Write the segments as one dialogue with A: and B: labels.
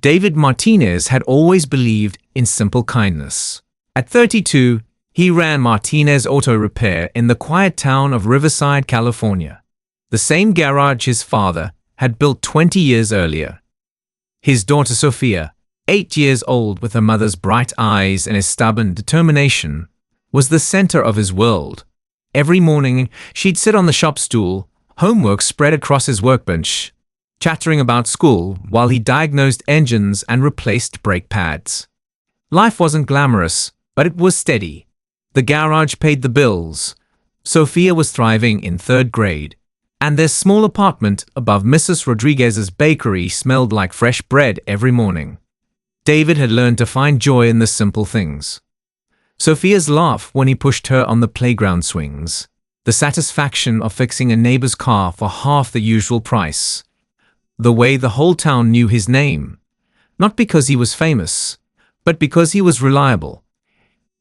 A: David Martinez had always believed in simple kindness. At 32, he ran Martinez Auto Repair in the quiet town of Riverside, California, the same garage his father had built 20 years earlier. His daughter Sophia, 8 years old with her mother's bright eyes and a stubborn determination, was the center of his world. Every morning, she'd sit on the shop stool, homework spread across his workbench, chattering about school while he diagnosed engines and replaced brake pads. Life wasn't glamorous, but it was steady. The garage paid the bills. Sophia was thriving in 3rd grade, and their small apartment above Mrs. Rodriguez's bakery smelled like fresh bread every morning. David had learned to find joy in the simple things. Sophia's laugh when he pushed her on the playground swings, the satisfaction of fixing a neighbor's car for half the usual price, the way the whole town knew his name, not because he was famous, but because he was reliable.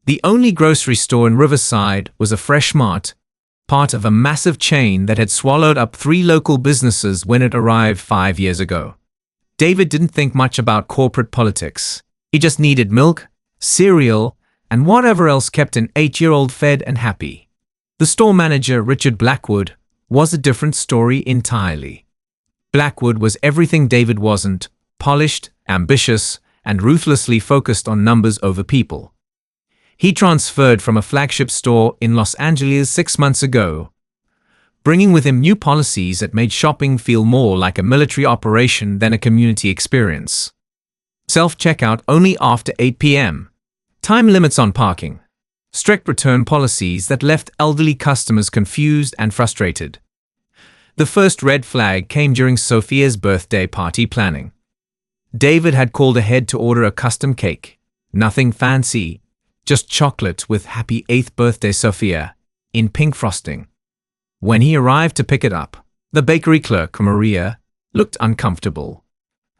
A: The only grocery store in Riverside was a Fresh Mart, part of a massive chain that had swallowed up 3 local businesses when it arrived 5 years ago. David didn't think much about corporate politics. He just needed milk, cereal, and whatever else kept an 8-year-old fed and happy. The store manager, Richard Blackwood, was a different story entirely. Blackwood was everything David wasn't: polished, ambitious, and ruthlessly focused on numbers over people. He transferred from a flagship store in Los Angeles 6 months ago, bringing with him new policies that made shopping feel more like a military operation than a community experience. Self-checkout only after 8 p.m., time limits on parking, strict return policies that left elderly customers confused and frustrated. The first red flag came during Sophia's birthday party planning. David had called ahead to order a custom cake. Nothing fancy, just chocolate with "Happy 8th Birthday, Sophia" in pink frosting. When he arrived to pick it up, the bakery clerk, Maria, looked uncomfortable.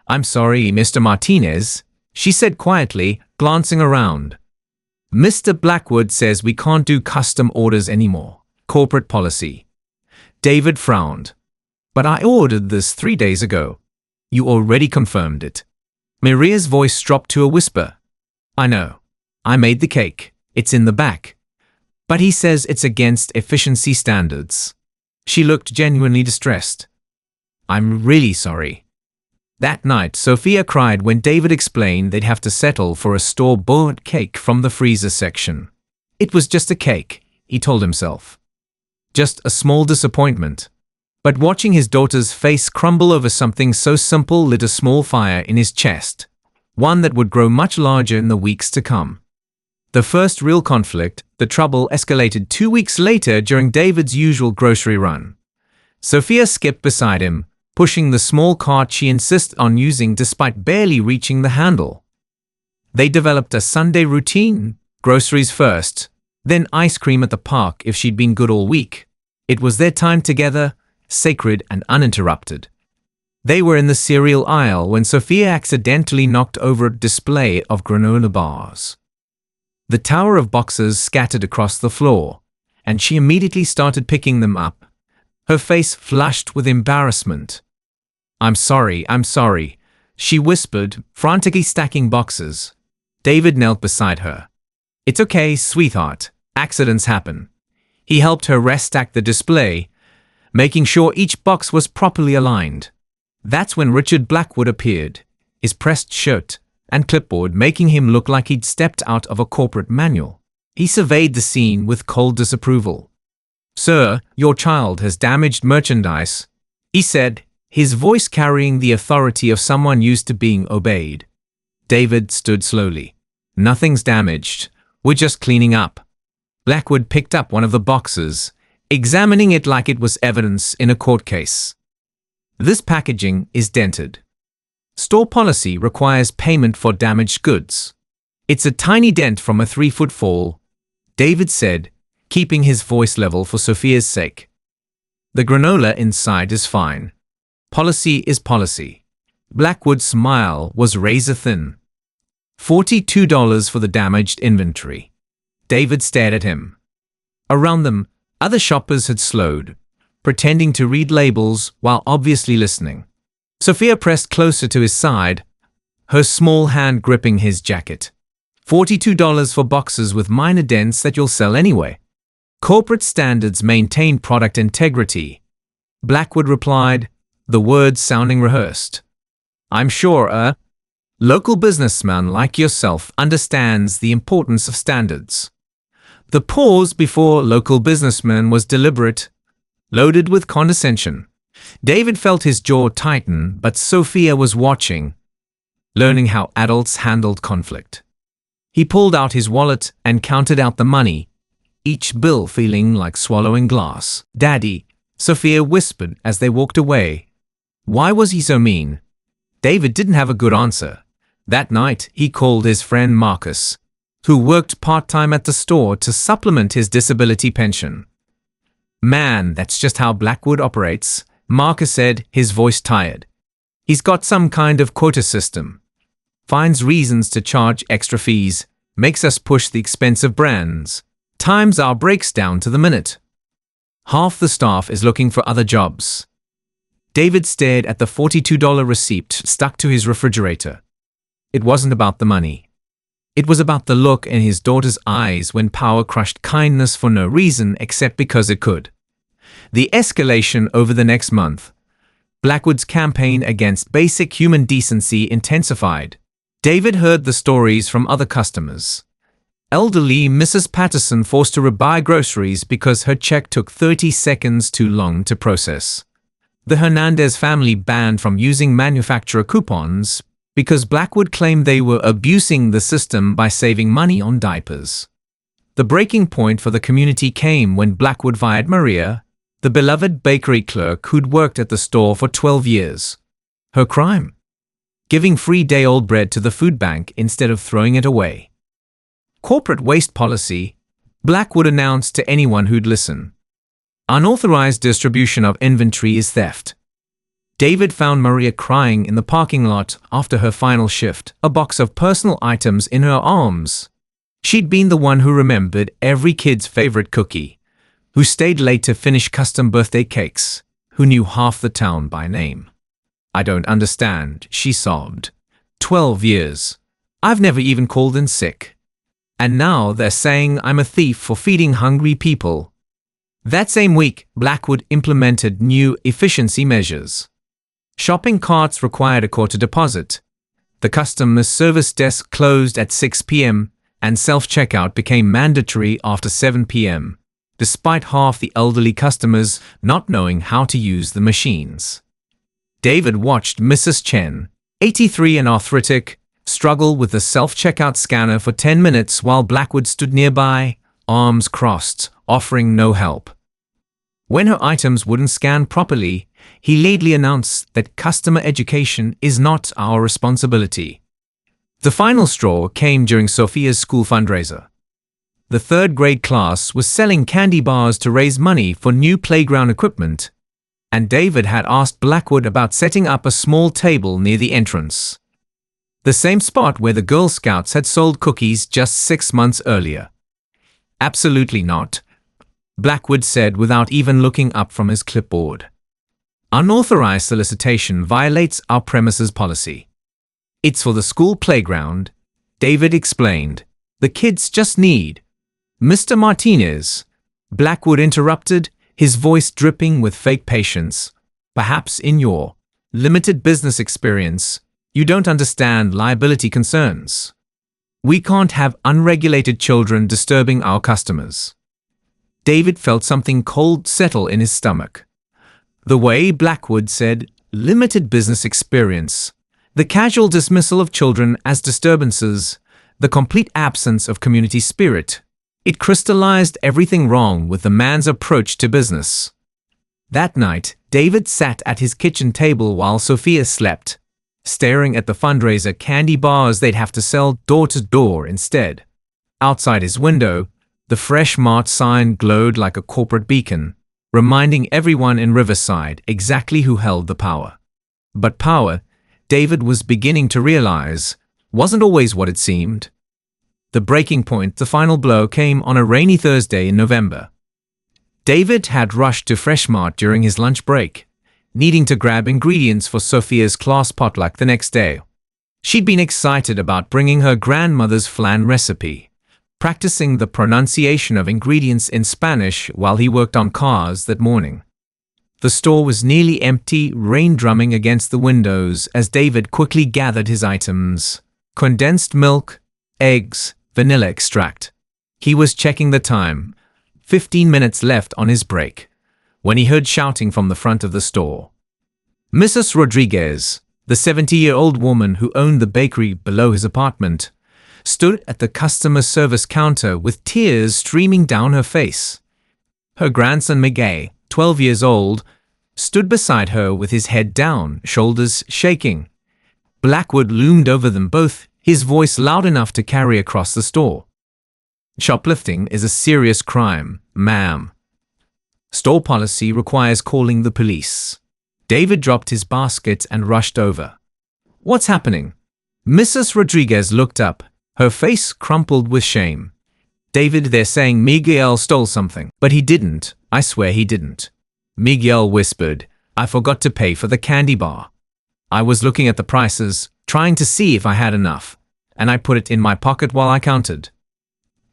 A: "I'm sorry, Mr. Martinez," she said quietly, glancing around. "Mr. Blackwood says we can't do custom orders anymore. Corporate policy." David frowned. "But I ordered this 3 days ago." "You already confirmed it." Maria's voice dropped to a whisper. "I know. I made the cake. It's in the back. But he says it's against efficiency standards." She looked genuinely distressed. "I'm really sorry." That night, Sophia cried when David explained they'd have to settle for a store-bought cake from the freezer section. It was just a cake, he told himself. Just a small disappointment. But watching his daughter's face crumble over something so simple lit a small fire in his chest, one that would grow much larger in the weeks to come. The first real conflict, the trouble, escalated 2 weeks later during David's usual grocery run. Sophia skipped beside him, pushing the small cart she insisted on using despite barely reaching the handle. They developed a Sunday routine: groceries first, then ice cream at the park if she'd been good all week. It was their time together, sacred and uninterrupted. They were in the cereal aisle when Sophia accidentally knocked over a display of granola bars. The tower of boxes scattered across the floor, and she immediately started picking them up, her face flushed with embarrassment. I'm sorry," she whispered, frantically stacking boxes. David knelt beside her. "It's okay, sweetheart. Accidents happen." He helped her restack the display, making sure each box was properly aligned. That's when Richard Blackwood appeared, his pressed shirt and clipboard making him look like he'd stepped out of a corporate manual. He surveyed the scene with cold disapproval. "Sir, your child has damaged merchandise," he said, his voice carrying the authority of someone used to being obeyed. David stood slowly. "Nothing's damaged. We're just cleaning up." Blackwood picked up one of the boxes, examining it like it was evidence in a court case. "This packaging is dented. Store policy requires payment for damaged goods. It's a tiny dent from a 3-foot fall," David said, keeping his voice level for Sophia's sake. "The granola inside is fine. Policy is policy." Blackwood's smile was razor-thin. $42 for the damaged inventory. David stared at him. Around them, other shoppers had slowed, pretending to read labels while obviously listening. Sophia pressed closer to his side. her small hand gripping his jacket. $42 for boxes with minor dents that you'll sell anyway. Corporate standards maintain product integrity. Blackwood replied, the words sounding rehearsed. I'm sure a local businessman like yourself understands the importance of standards. The pause before local businessman was deliberate, loaded with condescension. David felt his jaw tighten, but Sophia was watching, learning how adults handled conflict. He pulled out his wallet and counted out the money, each bill feeling like swallowing glass. Daddy, Sophia whispered as they walked away. Why was he so mean? David didn't have a good answer. That night, he called his friend Marcus, who worked part-time at the store to supplement his disability pension. Man, that's just how Blackwood operates, Marcus said, his voice tired. He's got some kind of quota system. Finds reasons to charge extra fees, makes us push the expensive brands, times our breaks down to the minute. Half the staff is looking for other jobs. David stared at the $42 receipt stuck to his refrigerator. It wasn't about the money. It was about the look in his daughter's eyes when power crushed kindness for no reason except because it could. The escalation over the next month. Blackwood's campaign against basic human decency intensified. David heard the stories from other customers. Elderly Mrs. Patterson forced to rebuy groceries because her check took 30 seconds too long to process. The Hernandez family banned from using manufacturer coupons because Blackwood claimed they were abusing the system by saving money on diapers. The breaking point for the community came when Blackwood fired Maria, the beloved bakery clerk who'd worked at the store for 12 years. Her crime? Giving free day-old bread to the food bank instead of throwing it away. Corporate waste policy, Blackwood announced to anyone who'd listen. Unauthorized distribution of inventory is theft. David found Maria crying in the parking lot after her final shift, a box of personal items in her arms. She'd been the one who remembered every kid's favorite cookie, who stayed late to finish custom birthday cakes, who knew half the town by name. I don't understand, she sobbed. 12 years. I've never even called in sick. And now they're saying I'm a thief for feeding hungry people. That same week, Blackwood implemented new efficiency measures. Shopping carts required a quarter deposit. The customer service desk closed at 6 p.m. and self-checkout became mandatory after 7 p.m., despite half the elderly customers not knowing how to use the machines. David watched Mrs. Chen, 83 and arthritic, struggle with the self-checkout scanner for 10 minutes while Blackwood stood nearby, arms crossed, offering no help. When her items wouldn't scan properly, he laidly announced that customer education is not our responsibility. The final straw came during Sophia's school fundraiser. The third-grade class was selling candy bars to raise money for new playground equipment, and David had asked Blackwood about setting up a small table near the entrance. The same spot where the Girl Scouts had sold cookies just 6 months earlier. Absolutely not, Blackwood said without even looking up from his clipboard. Unauthorized solicitation violates our premises policy. It's for the school playground, David explained. The kids just need. Mr. Martinez, Blackwood interrupted, his voice dripping with fake patience. Perhaps in your limited business experience, you don't understand liability concerns. We can't have unregulated children disturbing our customers. David felt something cold settle in his stomach. The way Blackwood said, limited business experience, the casual dismissal of children as disturbances, the complete absence of community spirit, it crystallized everything wrong with the man's approach to business. That night, David sat at his kitchen table while Sophia slept, staring at the fundraiser candy bars they'd have to sell door to door instead. Outside his window, the Fresh Mart sign glowed like a corporate beacon, reminding everyone in Riverside exactly who held the power. But power, David was beginning to realize, wasn't always what it seemed. The breaking point, the final blow, came on a rainy Thursday in November. David had rushed to Fresh Mart during his lunch break, needing to grab ingredients for Sophia's class potluck the next day. She'd been excited about bringing her grandmother's flan recipe, practicing the pronunciation of ingredients in Spanish while he worked on cars that morning. The store was nearly empty, rain drumming against the windows as David quickly gathered his items: condensed milk, eggs, vanilla extract. He was checking the time, 15 minutes left on his break, when he heard shouting from the front of the store. Mrs. Rodriguez, the 70-year-old woman who owned the bakery below his apartment, stood at the customer service counter with tears streaming down her face. Her grandson Miguel, 12 years old, stood beside her with his head down, shoulders shaking. Blackwood loomed over them both, his voice loud enough to carry across the store. "Shoplifting is a serious crime, ma'am. Store policy requires calling the police." David dropped his basket and rushed over. "What's happening?" Mrs. Rodriguez looked up, her face crumpled with shame. "David, they're saying Miguel stole something." "But he didn't. I swear he didn't." Miguel whispered, "I forgot to pay for the candy bar. I was looking at the prices, trying to see if I had enough, and I put it in my pocket while I counted.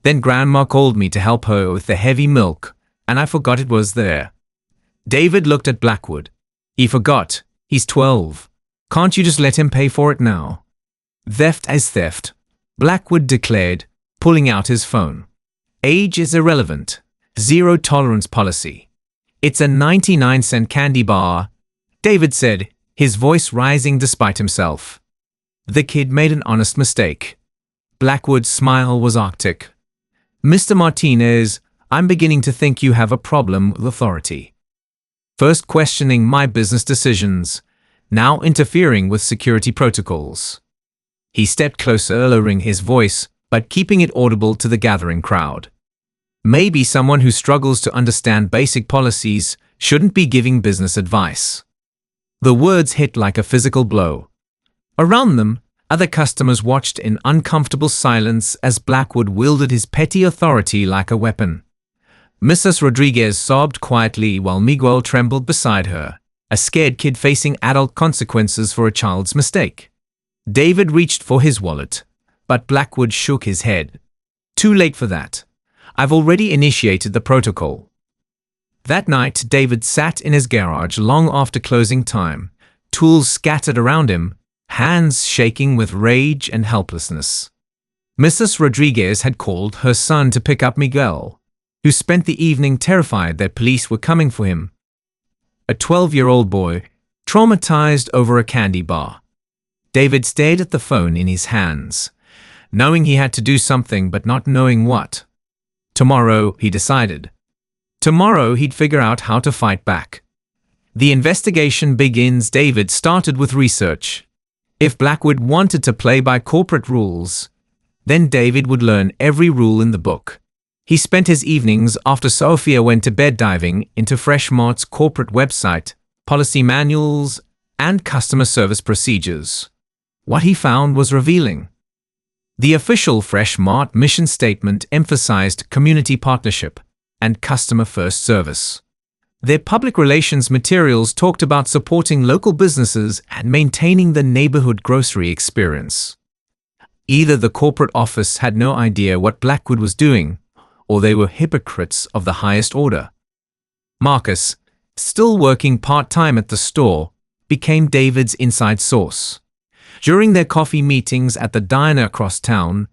A: Then Grandma called me to help her with the heavy milk, and I forgot it was there." David looked at Blackwood. "He forgot. He's 12. Can't you just let him pay for it now?" "Theft is theft," Blackwood declared, pulling out his phone. "Age is irrelevant. Zero tolerance policy. It's a 99-cent candy bar," David said, his voice rising despite himself. "The kid made an honest mistake." Blackwood's smile was arctic. "Mr. Martinez, I'm beginning to think you have a problem with authority. First questioning my business decisions, now interfering with security protocols." He stepped closer, lowering his voice, but keeping it audible to the gathering crowd. "Maybe someone who struggles to understand basic policies shouldn't be giving business advice." The words hit like a physical blow. Around them, other customers watched in uncomfortable silence as Blackwood wielded his petty authority like a weapon. Mrs. Rodriguez sobbed quietly while Miguel trembled beside her, a scared kid facing adult consequences for a child's mistake. David reached for his wallet, but Blackwood shook his head. "Too late for that. I've already initiated the protocol." That night, David sat in his garage long after closing time, tools scattered around him, hands shaking with rage and helplessness. Mrs. Rodriguez had called her son to pick up Miguel, who spent the evening terrified that police were coming for him. A 12-year-old boy, traumatized over a candy bar. David stared at the phone in his hands, knowing he had to do something but not knowing what. Tomorrow, he decided. Tomorrow, he'd figure out how to fight back. The investigation begins. David started with research. If Blackwood wanted to play by corporate rules, then David would learn every rule in the book. He spent his evenings after Sophia went to bed diving into Freshmart's corporate website, policy manuals, and customer service procedures. What he found was revealing. The official Freshmart mission statement emphasized community partnership and customer-first service. Their public relations materials talked about supporting local businesses and maintaining the neighborhood grocery experience. Either the corporate office had no idea what Blackwood was doing, or they were hypocrites of the highest order. Marcus, still working part-time at the store, became David's inside source. During their coffee meetings at the diner across town,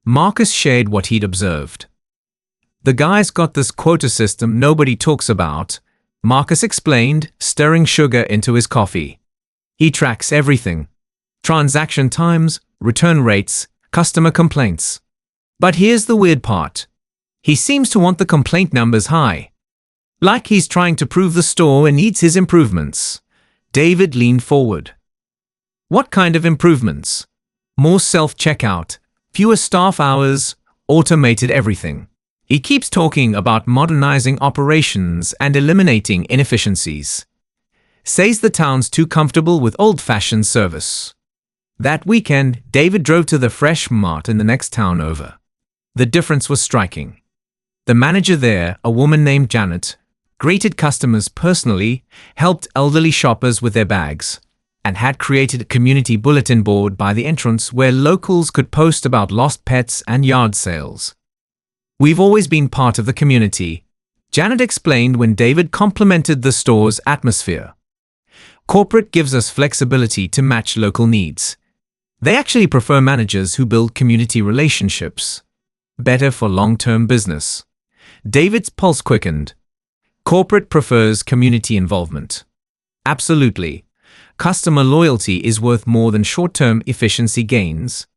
A: Marcus shared what he'd observed. "The guy's got this quota system nobody talks about," Marcus explained, stirring sugar into his coffee. "He tracks everything. Transaction times, return rates, customer complaints. But here's the weird part. He seems to want the complaint numbers high. Like he's trying to prove the store needs his improvements." David leaned forward. "What kind of improvements?" "More self-checkout, fewer staff hours, automated everything. He keeps talking about modernizing operations and eliminating inefficiencies. Says the town's too comfortable with old-fashioned service." That weekend, David drove to the Fresh Mart in the next town over. The difference was striking. The manager there, a woman named Janet, greeted customers personally, helped elderly shoppers with their bags, and had created a community bulletin board by the entrance where locals could post about lost pets and yard sales. "We've always been part of the community," Janet explained when David complimented the store's atmosphere. "Corporate gives us flexibility to match local needs. They actually prefer managers who build community relationships. Better for long-term business." David's pulse quickened. Corporate prefers community involvement. Absolutely. Customer loyalty is worth more than short-term efficiency gains.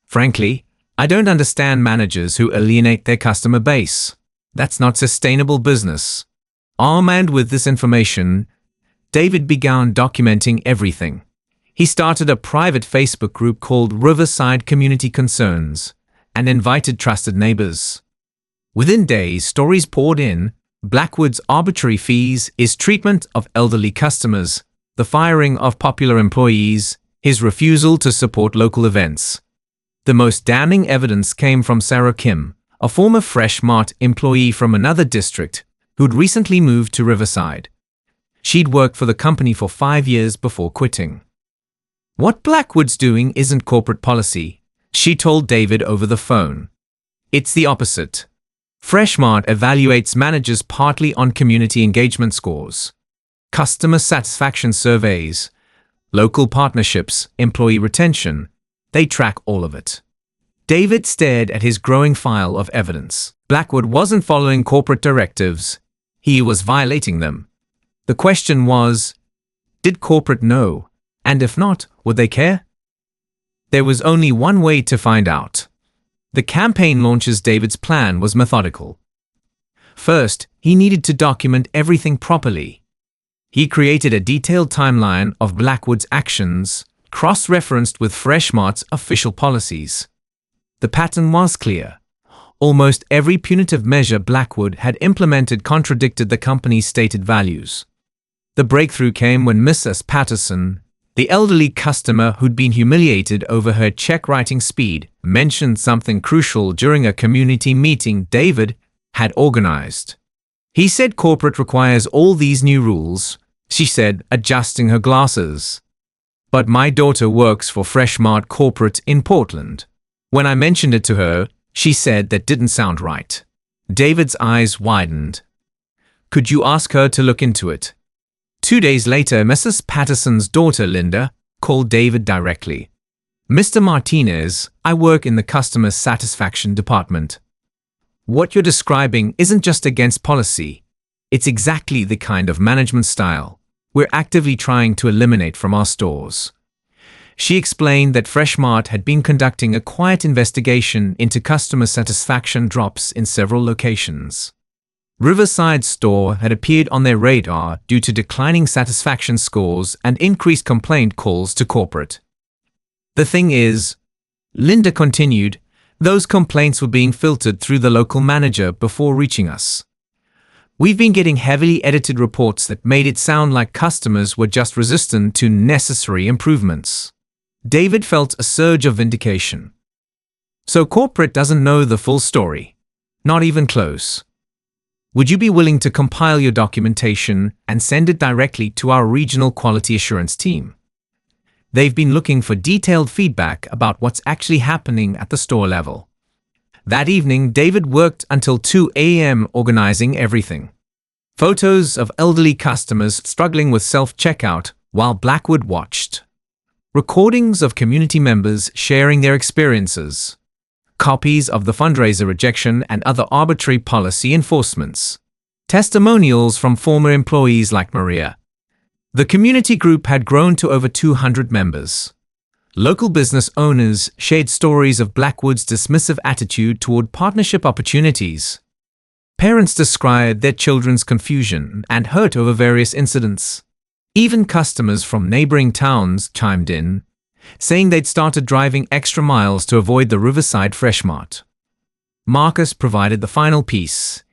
A: Frankly, I don't understand managers who alienate their customer base. That's not sustainable business. Armed with this information, David began documenting everything. He started a private Facebook group called Riverside Community Concerns and invited trusted neighbors. Within days, stories poured in. Blackwood's arbitrary fees, his treatment of elderly customers, the firing of popular employees, his refusal to support local events. The most damning evidence came from Sarah Kim, a former Fresh Mart employee from another district who'd recently moved to Riverside. She'd worked for the company for 5 years before quitting. "What Blackwood's doing isn't corporate policy," she told David over the phone. "It's the opposite. Fresh Mart evaluates managers partly on community engagement scores, customer satisfaction surveys, local partnerships, employee retention. They track all of it." David stared at his growing file of evidence. Blackwood wasn't following corporate directives. He was violating them. The question was, did corporate know? And if not, would they care? There was only one way to find out. The campaign launch's David's plan was methodical. First, he needed to document everything properly. He created a detailed timeline of Blackwood's actions, cross-referenced with Fresh Mart's official policies. The pattern was clear. Almost every punitive measure Blackwood had implemented contradicted the company's stated values. The breakthrough came when Mrs. Patterson, the elderly customer who'd been humiliated over her check-writing speed, mentioned something crucial during a community meeting David had organized. "He said corporate requires all these new rules," she said, adjusting her glasses. "But my daughter works for Fresh Mart Corporate in Portland. When I mentioned it to her, she said that didn't sound right." David's eyes widened. "Could you ask her to look into it?" 2 days later, Mrs. Patterson's daughter, Linda, called David directly. "Mr. Martinez, I work in the customer satisfaction department. What you're describing isn't just against policy. It's exactly the kind of management style we're actively trying to eliminate from our stores." She explained that Fresh Mart had been conducting a quiet investigation into customer satisfaction drops in several locations. Riverside's store had appeared on their radar due to declining satisfaction scores and increased complaint calls to corporate. "The thing is," Linda continued, "those complaints were being filtered through the local manager before reaching us. We've been getting heavily edited reports that made it sound like customers were just resistant to necessary improvements." David felt a surge of vindication. "So corporate doesn't know the full story? Not even close? Would you be willing to compile your documentation and send it directly to our regional quality assurance team? They've been looking for detailed feedback about what's actually happening at the store level." That evening, David worked until 2 a.m. organizing everything. Photos of elderly customers struggling with self-checkout while Blackwood watched. Recordings of community members sharing their experiences. Copies of the fundraiser rejection and other arbitrary policy enforcements. Testimonials from former employees like Maria. The community group had grown to over 200 members. Local business owners shared stories of Blackwood's dismissive attitude toward partnership opportunities. Parents described their children's confusion and hurt over various incidents. Even customers from neighboring towns chimed in, saying they'd started driving extra miles to avoid the Riverside Fresh Mart. Marcus provided the final piece: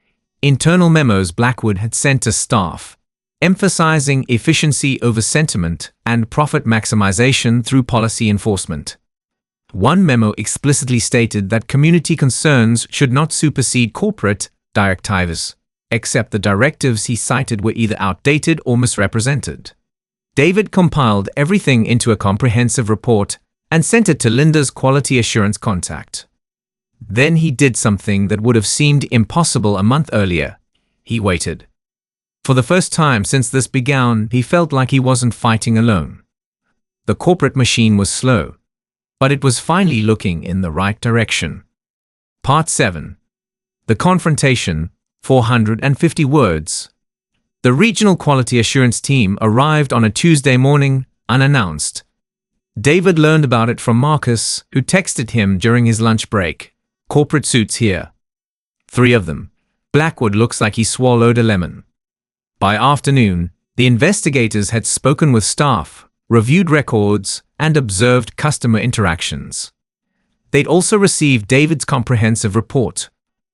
A: internal memos Blackwood had sent to staff, emphasizing efficiency over sentiment and profit maximization through policy enforcement. One memo explicitly stated that community concerns should not supersede corporate directives, except the directives he cited were either outdated or misrepresented. David compiled everything into a comprehensive report and sent it to Linda's quality assurance contact. Then he did something that would have seemed impossible a month earlier. He waited. For the first time since this began, he felt like he wasn't fighting alone. The corporate machine was slow, but it was finally looking in the right direction. Part 7. The Confrontation, 450 words. The regional quality assurance team arrived on a Tuesday morning, unannounced. David learned about it from Marcus, who texted him during his lunch break. Corporate suits here. 3 of them. Blackwood looks like he swallowed a lemon. By afternoon, the investigators had spoken with staff, reviewed records, and observed customer interactions. They'd also received David's comprehensive report,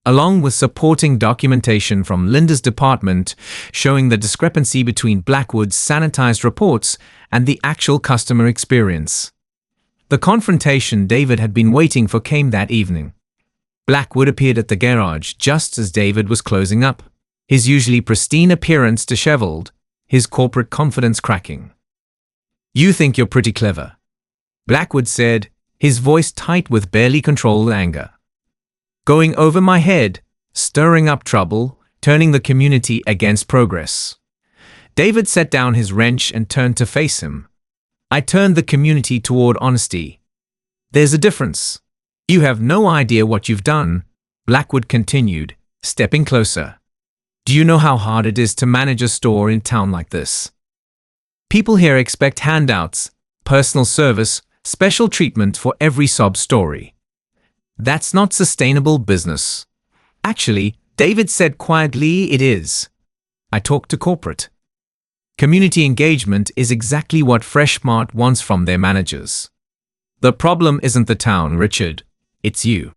A: along with supporting documentation from Linda's department showing the discrepancy between Blackwood's sanitized reports and the actual customer experience. The confrontation David had been waiting for came that evening. Blackwood appeared at the garage just as David was closing up, his usually pristine appearance disheveled, his corporate confidence cracking. "You think you're pretty clever," Blackwood said, his voice tight with barely controlled anger. "Going over my head, stirring up trouble, turning the community against progress." David set down his wrench and turned to face him. "I turned the community toward honesty. There's a difference. You have no idea what you've done," Blackwood continued, stepping closer. "Do you know how hard it is to manage a store in town like this? People here expect handouts, personal service, special treatment for every sob story. That's not sustainable business." "Actually," David said quietly, "it is. I talked to corporate. Community engagement is exactly what Freshmart wants from their managers. The problem isn't the town, Richard. It's you."